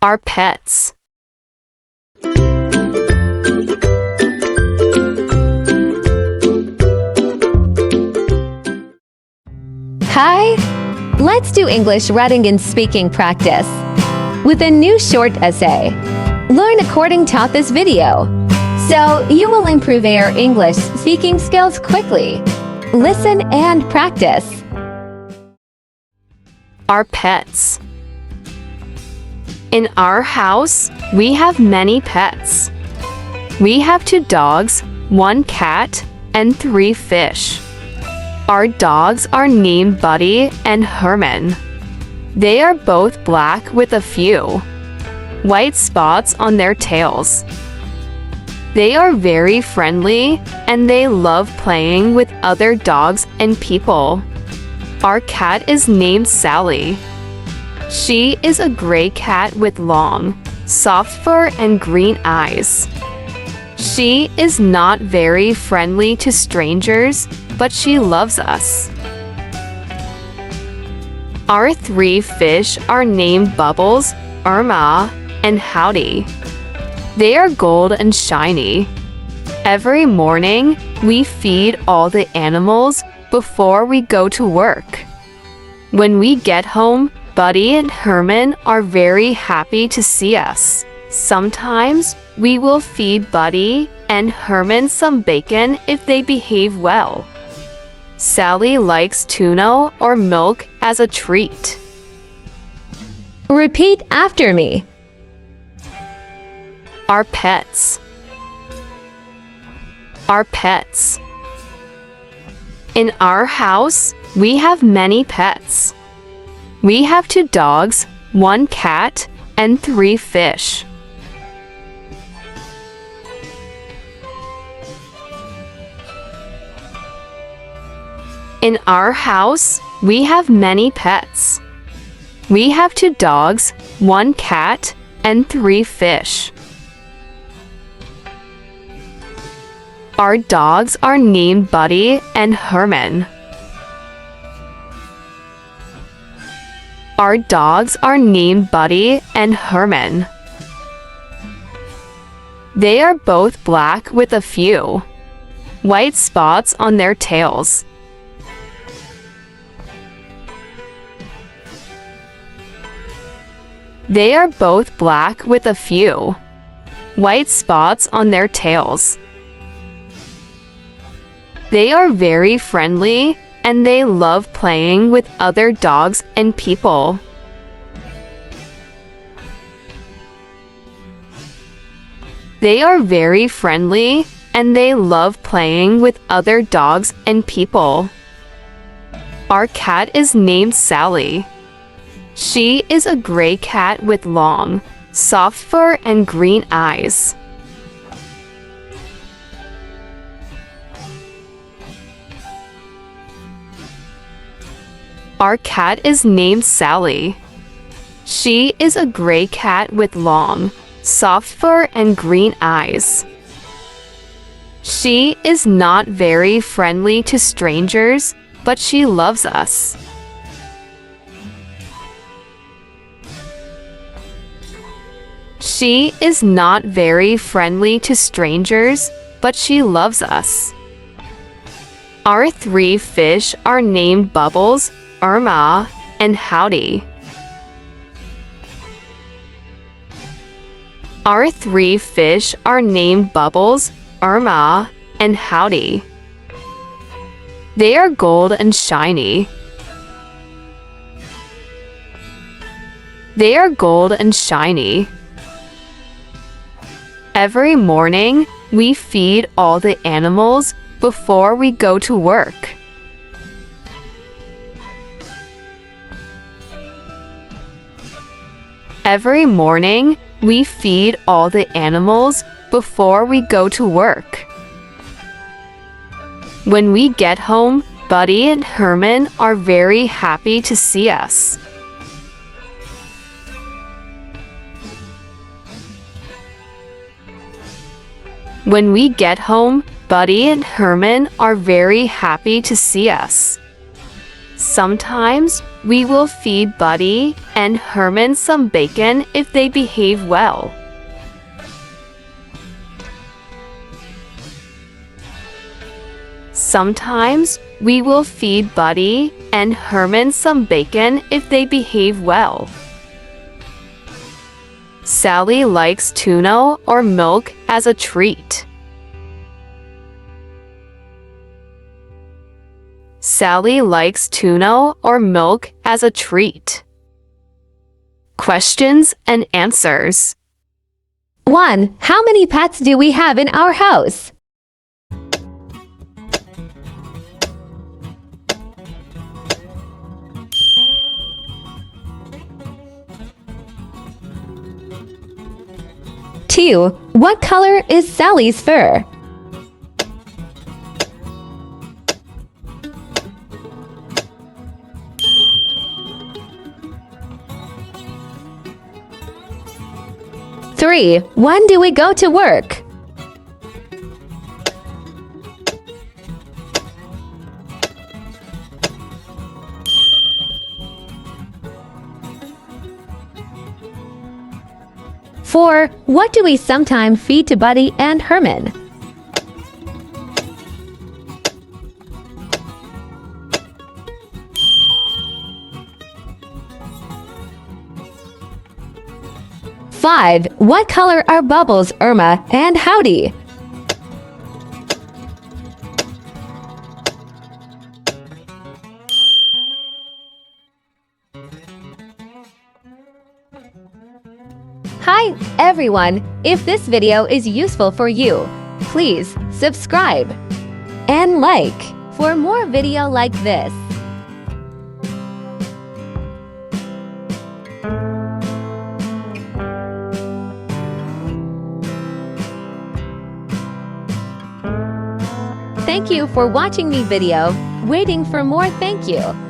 Our pets. Hi! Let's do English writing and speaking practice with a new short essay. Learn according to this video, so you will improve your English speaking skills quickly. Listen and practice. Our pets. In our house, we have many pets. We have 2 dogs, 1 cat, and 3 fish. Our dogs are named Buddy and Herman. They are both black with a few white spots on their tails. They are very friendly and they love playing with other dogs and people. Our cat is named Sally. She is a gray cat with long, soft fur and green eyes. She is not very friendly to strangers, but she loves us. Our 3 fish are named Bubbles, Irma, and Howdy. They are gold and shiny. Every morning, we feed all the animals before we go to work. When we get home, Buddy and Herman are very happy to see us. Sometimes, we will feed Buddy and Herman some bacon if they behave well. Sally likes tuna or milk as a treat. Repeat after me. Our pets. Our pets. In our house, we have many pets. We have 2 dogs, 1 cat, and 3 fish. In our house, we have many pets. We have 2 dogs, 1 cat, and 3 fish. Our dogs are named Buddy and Herman. Our dogs are named Buddy and Herman. They are both black with a few white spots on their tails. They are both black with a few white spots on their tails. They are very friendly and they love playing with other dogs and people. They are very friendly and they love playing with other dogs and people. Our cat is named Sally. She is a gray cat with long, soft fur and green eyes. Our cat is named Sally. She is a gray cat with long, soft fur and green eyes. She is not very friendly to strangers, but she loves us. She is not very friendly to strangers, but she loves us. Our 3 fish are named Bubbles, Irma, and Howdy. Our 3 fish are named Bubbles, Irma, and Howdy. They are gold and shiny. They are gold and shiny. Every morning, we feed all the animals before we go to work. Every morning, we feed all the animals before we go to work. When we get home, Buddy and Herman are very happy to see us. When we get home, Buddy and Herman are very happy to see us. Sometimes We will feed Buddy and Herman some bacon if they behave well. Sometimes we will feed Buddy and Herman some bacon if they behave well. Sally likes tuna or milk as a treat. Sally likes tuna or milk as a treat. Questions and answers. 1. How many pets do we have in our house? Two. What color is Sally's fur? Three. When do we go to work? Four. What do we sometimes feed to Buddy and Herman? Five. What color are Bubbles, Irma, and Howdy? Hi, everyone! If this video is useful for you, please subscribe and like for more video like this. Thank you for watching the video. Waiting for more. Thank you.